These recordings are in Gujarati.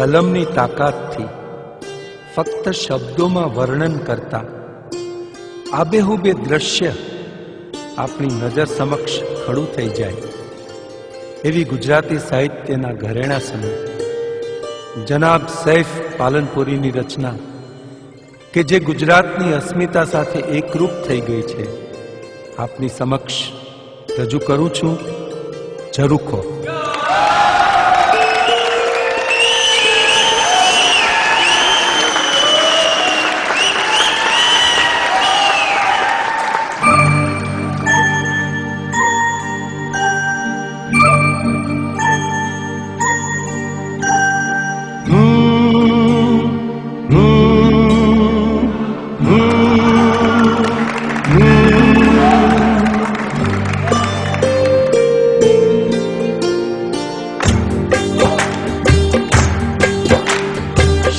કલમની તાકાતથી ફક્ત શબ્દોમાં વર્ણન કરતા આબેહૂબે દ્રશ્ય આપણી નજર સમક્ષ ખડું થઈ જાય એવી ગુજરાતી સાહિત્યના ઘરેણા સમય જનાબ સૈફ પાલનપુરીની રચના કે જે ગુજરાતની અસ્મિતા સાથે એકરૂપ થઈ ગઈ છે, આપની સમક્ષ રજૂ કરું છું ઝરૂખો.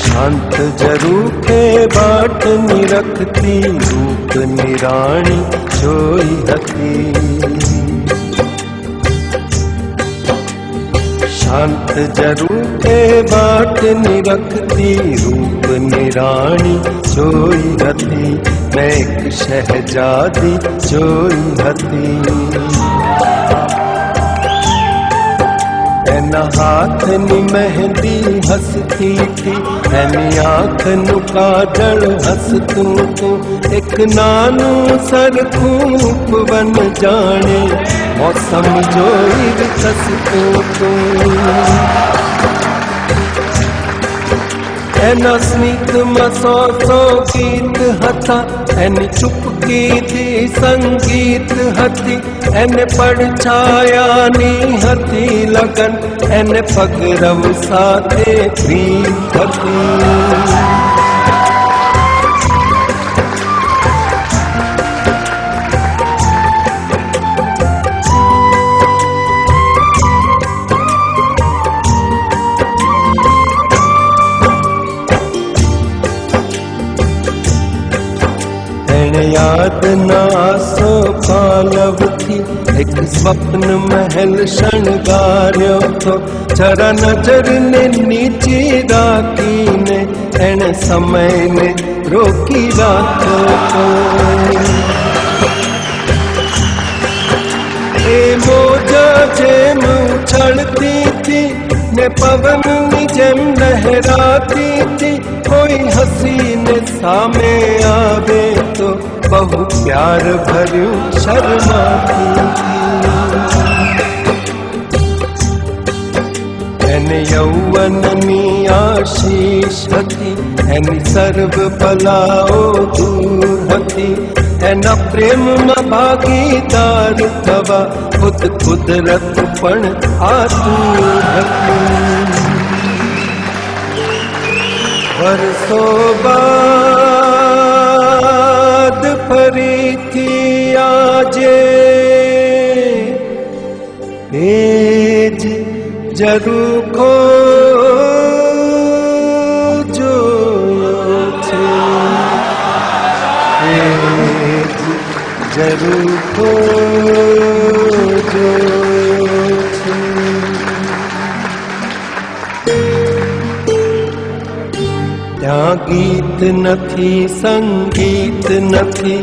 શાંત ઝરૂખે બાટ નિરખતી રૂપ નિરાણી જોઈ હતી. શાંત ઝરૂખે બાટ નિરખતી રૂપ નિરાણી જોઈ હતી. મેં એક શહેજાદી જોઈ હતી. એના હાથની મહેંદી હસતી થી, એની આંખનું કાજળ હસતું તું. એક નાનું સરખું ઉપવન જાણે મોસમ જોઈ વિકસતું તું. એના સ્મિતમાં સો ગીત હતા, એની ચૂપકીથી સંગીત હતી. એને પડછાયાની હતી લગન, એને પગરવ સાથે પ્રીત હતી. યાદના આસો પાલવથી એક સ્વપ્ન મહેલ શણગાર્યો તો. જરા નજરને નીચે રાખીને એણે સમયને રોકી રાખ્યો તો. એ મોજા જેમ ઉછળતી હતી ને પવનની જેમ લહેરાતી હતી. કોઈ હસીને સામે આવે તો બહુ પ્યાર ભર્યું શર્માતી. એને યૌવનની આશીષ હતી, એની સર્વ બલાઓ દૂર હતી. એના પ્રેમમાં ભાગીદાર થવા ખુદ કુદરત પણ આતુર હતી. વર્ષો બાદ ફરીથી આજે એ જ ઝરૂખો જોયો છે. એ જ ઝરૂખો જોયો છે. ત્યાં ગીત નથી, સંગીત નથી,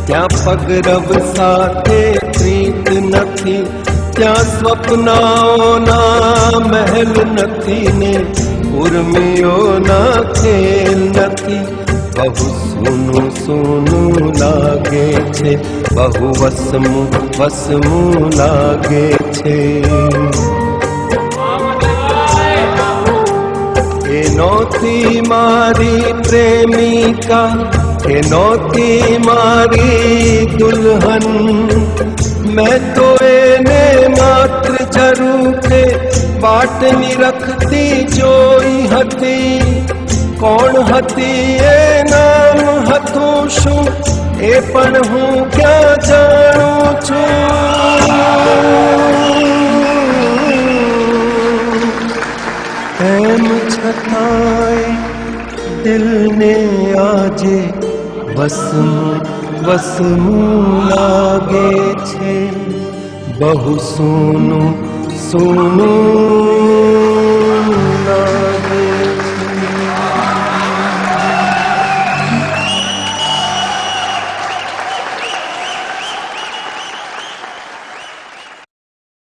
ત્યાં પગરવ સાથે પ્રીત નથી. ત્યાં સ્વપ્નાઓના મહેલ નથી ને ઉર્મિઓના ખેલ નથી. બહુ સૂનું સૂનું લાગે છે, બહુ વસમું વસમું લાગે છે. એ નહોતી મારી પ્રેમિકા, એ નહોતી મારી દુલ્હન. મેં તો એને માત્ર ઝરૂખે બાટની રખતી જોઈ હતી. કોણ હતી એ નામ હતું શું એ પણ હું ક્યાં જાણું છું. એમ છતાંય દિલને આજે વસમું વસમું લાગે છે. બહુ સૂનું સૂનું